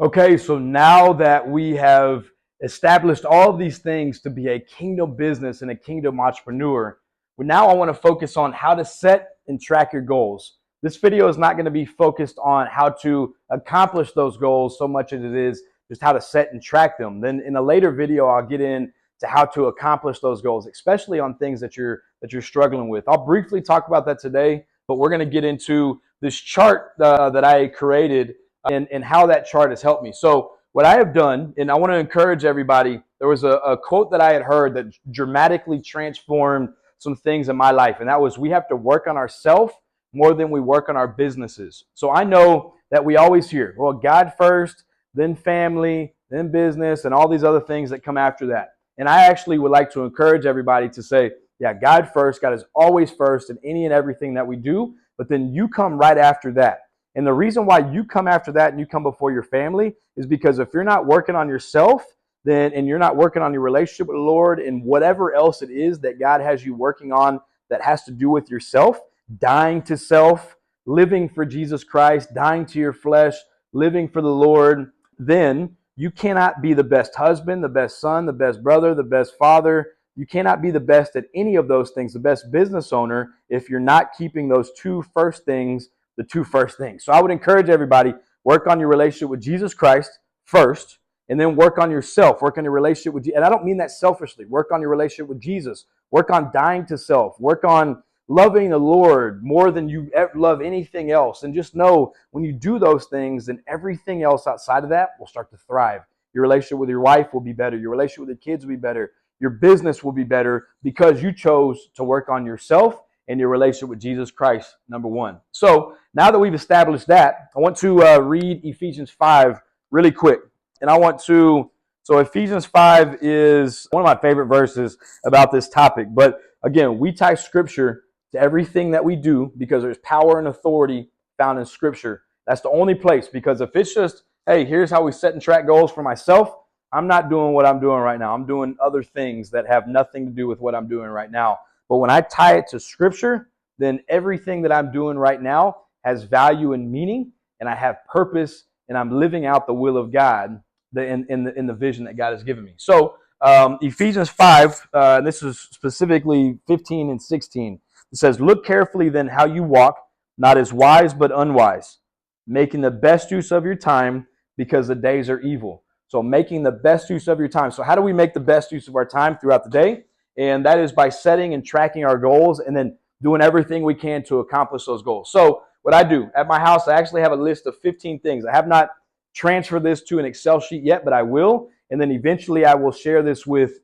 Okay, so now that we have established all of these things to be a kingdom business and a kingdom entrepreneur, now I want to focus on how to set and track your goals. This video is not going to be focused on how to accomplish those goals so much as it is just how to set and track them. Then in a later video, I'll get into how to accomplish those goals, especially on things that you're struggling with. I'll briefly talk about that today, but we're going to get into this chart that I created and how that chart has helped me. So what I have done, and I want to encourage everybody, there was a quote that I had heard that dramatically transformed some things in my life, and that was, we have to work on ourselves more than we work on our businesses. So I know that we always hear, well, God first, then family, then business, and all these other things that come after that. And I actually would like to encourage everybody to say, yeah, God first. God is always first in any and everything that we do, but then you come right after that. And the reason why you come after that and you come before your family is because if you're not working on yourself, then and you're not working on your relationship with the Lord and whatever else it is that God has you working on that has to do with yourself, dying to self, living for Jesus Christ, dying to your flesh, living for the Lord, then you cannot be the best husband, the best son, the best brother, the best father. You cannot be the best at any of those things, the best business owner, if you're not keeping those two first things the two first things. So I would encourage everybody, work on your relationship with Jesus Christ first, and then work on yourself, work on your relationship with Jesus. And I don't mean that selfishly. Work on your relationship with Jesus. Work on dying to self. Work on loving the Lord more than you ever love anything else. And just know when you do those things, then everything else outside of that will start to thrive. Your relationship with your wife will be better. Your relationship with your kids will be better. Your business will be better because you chose to work on yourself and your relationship with Jesus Christ, number one. So now that we've established that, I want to read Ephesians 5 really quick. And I want to, so Ephesians 5 is one of my favorite verses about this topic. But again, we tie scripture to everything that we do because there's power and authority found in scripture. That's the only place, because if it's just, hey, here's how we set and track goals for myself, I'm not doing what I'm doing right now. I'm doing other things that have nothing to do with what I'm doing right now. But when I tie it to scripture, then everything that I'm doing right now has value and meaning, and I have purpose, and I'm living out the will of God in the vision that God has given me. So Ephesians 5, this is specifically 15 and 16. It says, look carefully then how you walk, not as wise but unwise, making the best use of your time because the days are evil. So making the best use of your time. So how do we make the best use of our time throughout the day? And that is by setting and tracking our goals and then doing everything we can to accomplish those goals. So what I do at my house, I actually have a list of 15 things. I have not transferred this to an Excel sheet yet, but I will. And then eventually I will share this with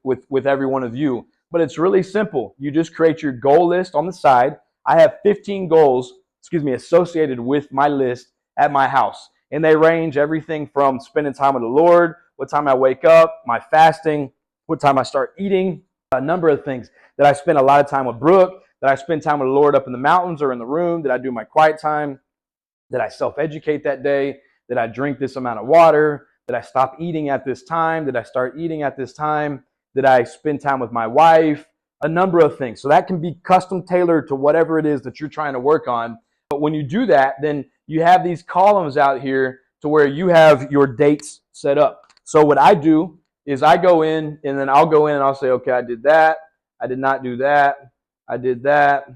every one of you. But it's really simple. You just create your goal list on the side. I have 15 goals, associated with my list at my house. And they range everything from spending time with the Lord, what time I wake up, my fasting, what time I start eating, a number of things. That I spend a lot of time with Brooke, that I spend time with the Lord up in the mountains or in the room, that I do my quiet time, that I self-educate that day, that I drink this amount of water, that I stop eating at this time, that I start eating at this time, that I spend time with my wife, a number of things. So that can be custom tailored to whatever it is that you're trying to work on. But when you do that, then you have these columns out here to where you have your dates set up. So what I do is I go in and then I'll go in and I'll say, okay, I did that. I did not do that. I did that.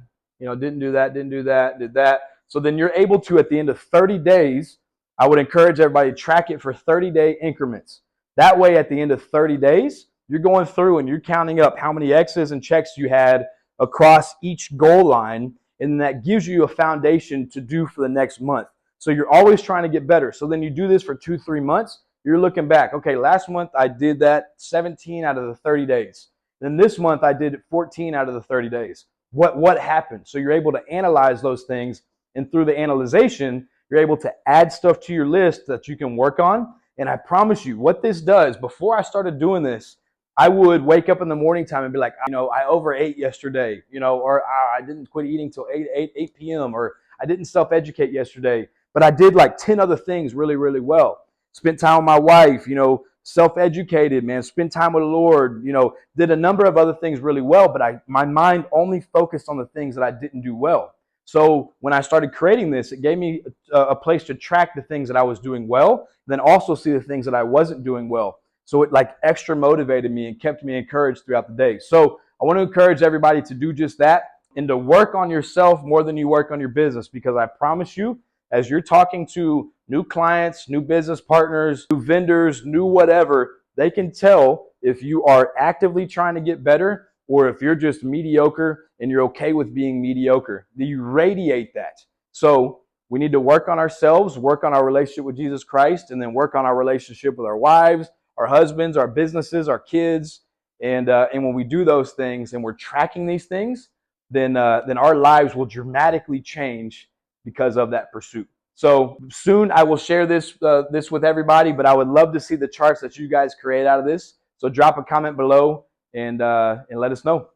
Didn't do that, didn't do that, did that. So then you're able to, at the end of 30 days, I would encourage everybody to track it for 30-day increments. That way, at the end of 30 days, you're going through and you're counting up how many X's and checks you had across each goal line, and that gives you a foundation to do for the next month. So you're always trying to get better. So then you do this for 2-3 months. You're looking back. Okay, last month I did that 17 out of the 30 days. Then this month I did it 14 out of the 30 days. What happened? So you're able to analyze those things, and through the analyzation, you're able to add stuff to your list that you can work on. And I promise you, what this does, before I started doing this, I would wake up in the morning time and be like, I overate yesterday, or I didn't quit eating till 8 p.m., or I didn't self-educate yesterday, but I did like 10 other things really, really well. Spent time with my wife, self-educated, man, spent time with the Lord, did a number of other things really well, but my mind only focused on the things that I didn't do well. So when I started creating this, it gave me a place to track the things that I was doing well, then also see the things that I wasn't doing well. So it like extra motivated me and kept me encouraged throughout the day. So I want to encourage everybody to do just that and to work on yourself more than you work on your business, because I promise you, as you're talking to new clients, new business partners, new vendors, new whatever, they can tell if you are actively trying to get better or if you're just mediocre and you're okay with being mediocre. You radiate that. So we need to work on ourselves, work on our relationship with Jesus Christ, and then work on our relationship with our wives, our husbands, our businesses, our kids. And when we do those things and we're tracking these things, then our lives will dramatically change because of that pursuit. So soon I will share this with everybody, but I would love to see the charts that you guys create out of this. So drop a comment below and let us know.